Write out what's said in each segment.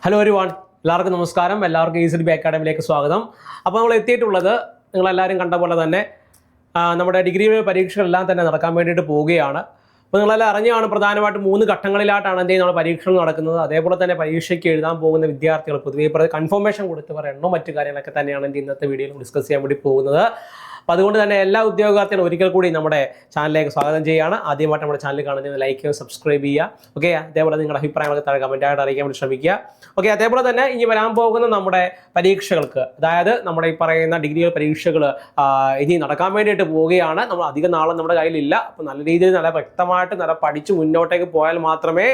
Hello everyone, എല്ലാവർക്കും നമസ്കാരം. എല്ലാവർക്കും ഈസിഡി അക്കാഡമിയിലേക്ക് സ്വാഗതം. അപ്പോൾ നമ്മൾ എത്തിയിട്ടുള്ളത് നിങ്ങളെല്ലാവരും കണ്ട പോലെ തന്നെ നമ്മുടെ ഡിഗ്രി പരീക്ഷകളെല്ലാം തന്നെ നടക്കാൻ വേണ്ടിയിട്ട് പോവുകയാണ്. അപ്പോൾ നിങ്ങളെല്ലാം അറിഞ്ഞാണ് പ്രധാനമായിട്ടും 3 ഘട്ടങ്ങളിലായിട്ടാണ് നമ്മൾ പരീക്ഷകൾ നടക്കുന്നത്. അതേപോലെ തന്നെ പരീക്ഷയ്ക്ക് എഴുതാൻ പോകുന്ന വിദ്യാർത്ഥികൾ പൊതുവെ കൺഫർമേഷൻ കൊടുത്തവർ എണ്ണോ മറ്റു കാര്യങ്ങളൊക്കെ തന്നെയാണ് ഇന്നത്തെ വീഡിയോയിൽ ഡിസ്കസ് ചെയ്യാൻ വേണ്ടി പോകുന്നത്. അപ്പോൾ അതുകൊണ്ട് തന്നെ എല്ലാ ഉദ്യോഗാർത്ഥികളും ഒരിക്കൽ കൂടി നമ്മുടെ ചാനലിലേക്ക് സ്വാഗതം ചെയ്യുകയാണ്. ആദ്യമായിട്ട് നമ്മുടെ ചാനൽ കാണുന്നത് ലൈക്ക് ചെയ്യുക, സബ്സ്ക്രൈബ് ചെയ്യുക. ഓക്കെ, അതേപോലെ നിങ്ങളുടെ അഭിപ്രായങ്ങളൊക്കെ താഴെ കമൻറ്റായിട്ട് അറിയിക്കാൻ വേണ്ടി ശ്രമിക്കുക. ഓക്കെ, അതേപോലെ തന്നെ ഇനി വരാൻ പോകുന്ന നമ്മുടെ പരീക്ഷകൾക്ക്, അതായത് നമ്മുടെ ഈ പറയുന്ന ഡിഗ്രി പരീക്ഷകൾ ഇനി നടക്കാൻ വേണ്ടിയിട്ട് പോവുകയാണ്. നമ്മൾ അധികം നാളും നമ്മുടെ കയ്യിലില്ല. അപ്പോൾ നല്ല രീതിയിൽ നല്ല വ്യക്തമായിട്ട് നല്ല പഠിച്ച് മുന്നോട്ടേക്ക് പോയാൽ മാത്രമേ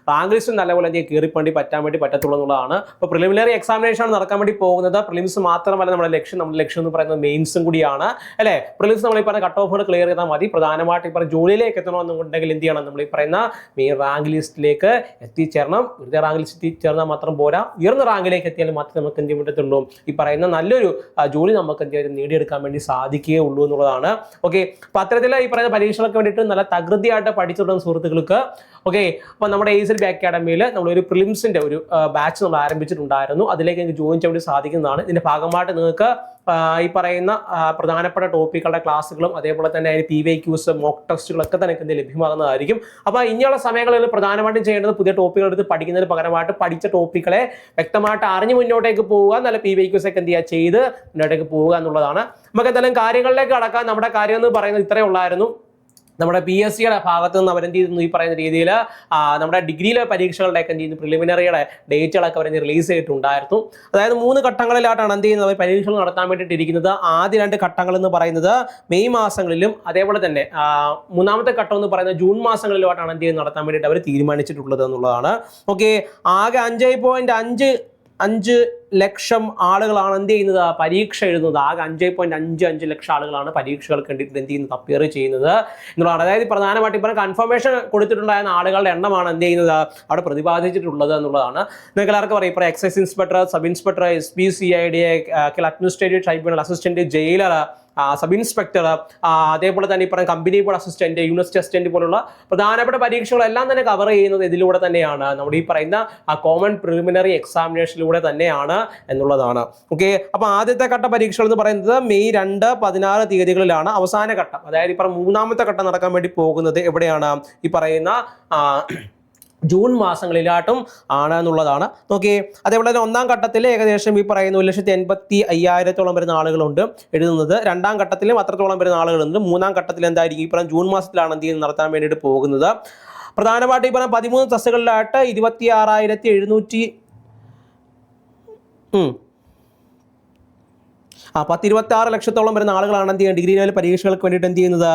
റാങ്ക് ലിസ്റ്റ് നല്ലപോലെ കയറിപ്പണ്ടി പറ്റാൻ വേണ്ടി പറ്റത്തുള്ളൂ എന്നുള്ളതാണ്. അപ്പോൾ പ്രിലിമിനറി എക്സാമിനേഷൻ ആണ് നടക്കാൻ വേണ്ടി പോകുന്നത്. പ്രിലിംസ് മാത്രമല്ല നമ്മുടെ ലക്ഷ്യം എന്ന് പറയുന്നത് മെയിൻസും കൂടിയാണ് അല്ലേ. പ്രിലിംസ് നമ്മൾ ഈ പറയുന്ന കട്ട് ഓഫുകൾ ക്ലിയർ ചെയ്താൽ മതി. പ്രധാനമായിട്ട് ഈ പറയുന്ന ജോലിയിലേക്ക് എത്തണമെന്നുണ്ടെങ്കിൽ എന്ത് ചെയ്യണം, നമ്മൾ ഈ പറയുന്ന മെയിൻ റാങ്ക് ലിസ്റ്റിലേക്ക് എത്തിച്ചേരണം. വെറുതെ റാങ്ക് ലിസ്റ്റ് എത്തിച്ചേർന്നാൽ മാത്രം പോരാ, ഉയർന്ന റാങ്കിലേക്ക് എത്തിയാൽ മാത്രമേ നമുക്ക് എന്ത് ചെയ്യാൻ പറ്റത്തുള്ളൂ, ഈ പറയുന്ന നല്ലൊരു ജോലി നമുക്ക് എന്ത് ചെയ്ത് നേടിയെടുക്കാൻ വേണ്ടി സാധിക്കുകയുള്ളൂ എന്നുള്ളതാണ്. ഓക്കെ, അപ്പോൾ അത്തരത്തിൽ ഈ പറയുന്ന പരീക്ഷകൾക്ക് വേണ്ടിയിട്ട് നല്ല തകൃതിയായിട്ട് പഠിച്ചിട്ടുള്ള സുഹൃത്തുക്കൾക്ക് ഓക്കെ, അപ്പോൾ നമ്മുടെ ഈസിഡി അക്കാഡമിയിൽ നമ്മളൊരു പ്രിലിംസിന്റെ ഒരു ബാച്ച് നമ്മൾ ആരംഭിച്ചിട്ടുണ്ടായിരുന്നു. അതിലേക്ക് നിങ്ങൾക്ക് ജോയിൻ ചെയ്യാൻ വേണ്ടി സാധിക്കുന്നതാണ്. ഇതിന്റെ ഭാഗമായിട്ട് നിങ്ങൾക്ക് ഈ പറയുന്ന പ്രധാനപ്പെട്ട ടോപ്പിക്കുകളുടെ ക്ലാസ്സുകളും അതേപോലെ തന്നെ PYQs മോക്ക് ടെസ്റ്റുകളൊക്കെ തന്നെ ലഭ്യമാകുന്നതായിരിക്കും. അപ്പോൾ ഇനിയുള്ള സമയങ്ങളിൽ പ്രധാനമായിട്ടും ചെയ്യേണ്ടത് പുതിയ ടോപ്പിക്കുകൾ എടുത്ത് പഠിക്കുന്നതിന് പകരമായിട്ട് പഠിച്ച ടോപ്പിക്കുകളെ വ്യക്തമായിട്ട് അറിഞ്ഞ് മുന്നോട്ടേക്ക് പോവുക, നല്ല PYQs ഒക്കെ എന്ത് ചെയ്യുക ചെയ്ത് മുന്നോട്ടേക്ക് പോവുക എന്നുള്ളതാണ്. നമുക്ക് എന്തായാലും കാര്യങ്ങളിലേക്ക് കടക്കാൻ. നമ്മുടെ കാര്യം എന്ന് പറയുന്നത് ഇത്രയേ ഉള്ളായിരുന്നു. നമ്മുടെ PSCയുടെ ഭാഗത്ത് നിന്ന് അവരെന്ത് ചെയ്യുന്നു, ഈ പറയുന്ന രീതിയിൽ നമ്മുടെ ഡിഗ്രിയിലെ പരീക്ഷകളുടെയൊക്കെ എന്ത് ചെയ്യുന്നു, പ്രിലിമിനറിയുടെ ഡേറ്റുകളൊക്കെ അവർ റിലീസ് ചെയ്തിട്ടുണ്ടായിരുന്നു. അതായത് 3 ഘട്ടങ്ങളിലായിട്ടാണ് എന്ത് ചെയ്യുന്നത്, പരീക്ഷകൾ നടത്താൻ വേണ്ടിയിട്ടിരിക്കുന്നത്. ആദ്യ 2 ഘട്ടങ്ങൾ എന്ന് പറയുന്നത് മെയ് മാസങ്ങളിലും അതേപോലെ തന്നെ 3ാമത്തെ ഘട്ടം എന്ന് പറയുന്നത് ജൂൺ മാസങ്ങളിലുമായിട്ടാണ് എന്ത് ചെയ്യുന്നത് നടത്താൻ വേണ്ടിയിട്ട് അവർ തീരുമാനിച്ചിട്ടുള്ളത് എന്നുള്ളതാണ്. ഓക്കെ, ആകെ 5.5 ലക്ഷം ആളുകളാണ് എന്ത് ചെയ്യുന്നത്, പരീക്ഷ എഴുതുന്നത്. ആകെ 5.55 ലക്ഷം ആളുകളാണ് പരീക്ഷകൾക്ക് വേണ്ടിയിട്ട് എന്ത് ചെയ്യുന്നത്, അപ്പിയർ ചെയ്യുന്നത് എന്നുള്ളതാണ്. അതായത് പ്രധാനമായിട്ട് ഇപ്പോൾ കൺഫർമേഷൻ കൊടുത്തിട്ടുണ്ടായിരുന്ന ആളുകളുടെ എണ്ണമാണ് എന്ത് ചെയ്യുന്നത് അവിടെ പ്രതിപാദിച്ചിട്ടുള്ളത് എന്നുള്ളതാണ്. നിങ്ങൾക്ക് എല്ലാവർക്കും പറയും, ഇപ്പോൾ excise inspector, sub inspector, SPCID, administrative tribunal assistant, jailer, sub inspector, അതേപോലെ തന്നെ ഈ പറയുന്ന company board assistant, university assistant പോലുള്ള പ്രധാനപ്പെട്ട പരീക്ഷകളെല്ലാം തന്നെ കവർ ചെയ്യുന്നത് ഇതിലൂടെ തന്നെയാണ്, നമ്മുടെ ഈ പറയുന്ന കോമൺ പ്രിലിമിനറി എക്സാമിനേഷനിലൂടെ തന്നെയാണ് എന്നുള്ളതാണ്. ഓക്കെ, അപ്പോൾ ആദ്യത്തെ ഘട്ട പരീക്ഷകൾ എന്ന് പറയുന്നത് മെയ് 2, 16 തീയതികളിലാണ്. അവസാന ഘട്ടം, അതായത് ഈ പറഞ്ഞ 3ാമത്തെ ഘട്ടം നടക്കാൻ വേണ്ടി പോകുന്നത് എവിടെയാണ്, ഈ പറയുന്ന ജൂൺ മാസങ്ങളിലായിട്ടും ആണ് എന്നുള്ളതാണ്. നോക്കിയേ, അതേപോലെ തന്നെ 1ാം ഘട്ടത്തിൽ ഏകദേശം ഈ പറയുന്ന 1,85,000 വരുന്ന ആളുകളുണ്ട് എഴുതുന്നത്. 2ാം ഘട്ടത്തിലും അത്രത്തോളം വരുന്ന ആളുകളുണ്ട്. 3ാം ഘട്ടത്തിൽ എന്തായിരിക്കും, ഈ പറയുന്ന ജൂൺ മാസത്തിലാണ് എന്ത് ചെയ്യുന്നത് നടത്താൻ വേണ്ടിയിട്ട് പോകുന്നത്. പ്രധാനമായിട്ട് ഈ പറയുന്ന 13 തസ്തികകളിലായിട്ട് 26,700 26 ലക്ഷത്തോളം വരുന്ന ആളുകളാണ് എന്ത് ചെയ്യുന്നത് ഡിഗ്രി ലെവൽ പരീക്ഷകൾക്ക് വേണ്ടിയിട്ട് എന്ത് ചെയ്യുന്നത്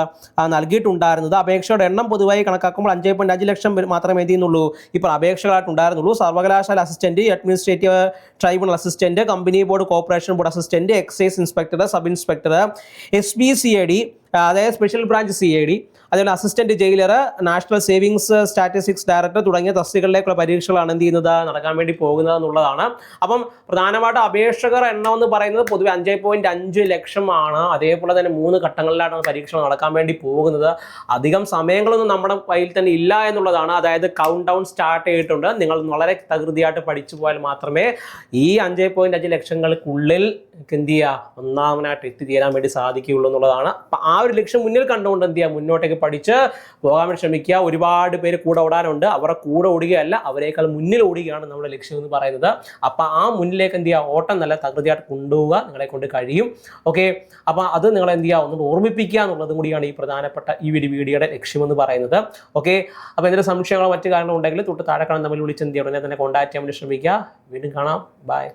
നൽകിയിട്ടുണ്ടായിരുന്നത്. അപേക്ഷയുടെ എണ്ണം പൊതുവായി കണക്കാക്കുമ്പോൾ 5.5 ലക്ഷം മാത്രമേ എന്ത് ചെയ്യുന്നുള്ളൂ ഇപ്പോൾ അപേക്ഷകളായിട്ട് ഉണ്ടായിരുന്നുള്ളൂ. സർവകലാശാല assistant, administrative tribunal assistant, company board, corporation board assistant, excise inspector, sub inspector, SPCID, അതായത് സ്പെഷ്യൽ ബ്രാഞ്ച് CID, അതുപോലെ assistant jailer, national savings statistics director തുടങ്ങിയ തസ്തികകളിലേക്കുള്ള പരീക്ഷകളാണ് എന്ത് ചെയ്യുന്നത് നടക്കാൻ വേണ്ടി പോകുന്നത് എന്നുള്ളതാണ്. അപ്പം പ്രധാനമായിട്ട് അപേക്ഷകർ എണ്ണം എന്ന് പറയുന്നത് പൊതുവെ 5.5 ലക്ഷമാണ്. അതേപോലെ തന്നെ 3 ഘട്ടങ്ങളിലായിട്ടാണ് പരീക്ഷകൾ നടക്കാൻ വേണ്ടി പോകുന്നത്. അധികം സമയങ്ങളൊന്നും നമ്മുടെ കയ്യിൽ തന്നെ ഇല്ല എന്നുള്ളതാണ്. അതായത് കൗണ്ട് ഡൗൺ സ്റ്റാർട്ട് ചെയ്തിട്ടുണ്ട്. നിങ്ങൾ വളരെ തകൃതിയായിട്ട് പഠിച്ചു പോയാൽ മാത്രമേ ഈ 5.5 ലക്ഷങ്ങൾക്കുള്ളിൽ എന്ത് ചെയ്യുക ഒന്നാമനായിട്ട് എത്തിച്ചേരാൻ വേണ്ടി സാധിക്കുകയുള്ളൂ എന്നുള്ളതാണ്. അപ്പം ആ ഒരു ലക്ഷ്യം മുന്നിൽ കണ്ടുകൊണ്ട് എന്ത് ചെയ്യുക മുന്നോട്ടേക്ക് പഠിച്ച് പോകാൻ വേണ്ടി ശ്രമിക്കുക. ഒരുപാട് പേര് കൂടെ ഓടാനുണ്ട്. അവരുടെ കൂടെ ഓടുകയല്ല, അവരെക്കാൾ മുന്നിൽ ഓടുകയാണ് നമ്മുടെ ലക്ഷ്യം എന്ന് പറയുന്നത്. അപ്പം ആ മുന്നിലേക്ക് എന്ത് ചെയ്യുക ഓട്ടം നല്ല തകൃതിയായിട്ട് കൊണ്ടുപോവുക, നിങ്ങളെ കൊണ്ട് കഴിയും. ഓക്കെ, അപ്പം അത് നിങ്ങൾ എന്ത് ചെയ്യുക ഒന്നുകൂടി ഓർമ്മിപ്പിക്കുക എന്നുള്ളതും കൂടിയാണ് ഈ പ്രധാനപ്പെട്ട ഈ വീഡിയോയുടെ ലക്ഷ്യം എന്ന് പറയുന്നത്. ഓക്കെ, അപ്പോൾ എന്തെങ്കിലും സംശയങ്ങളോ മറ്റു കാര്യങ്ങളോ ഉണ്ടെങ്കിൽ തൊട്ട് താഴെ കാണാൻ നമ്മൾ വിളിച്ച് എന്ത് ചെയ്യുക ഉടനെ തന്നെ കോൺടാക്ട് ചെയ്യാൻ വേണ്ടി ശ്രമിക്കുക. വീണ്ടും കാണാം. ബൈ.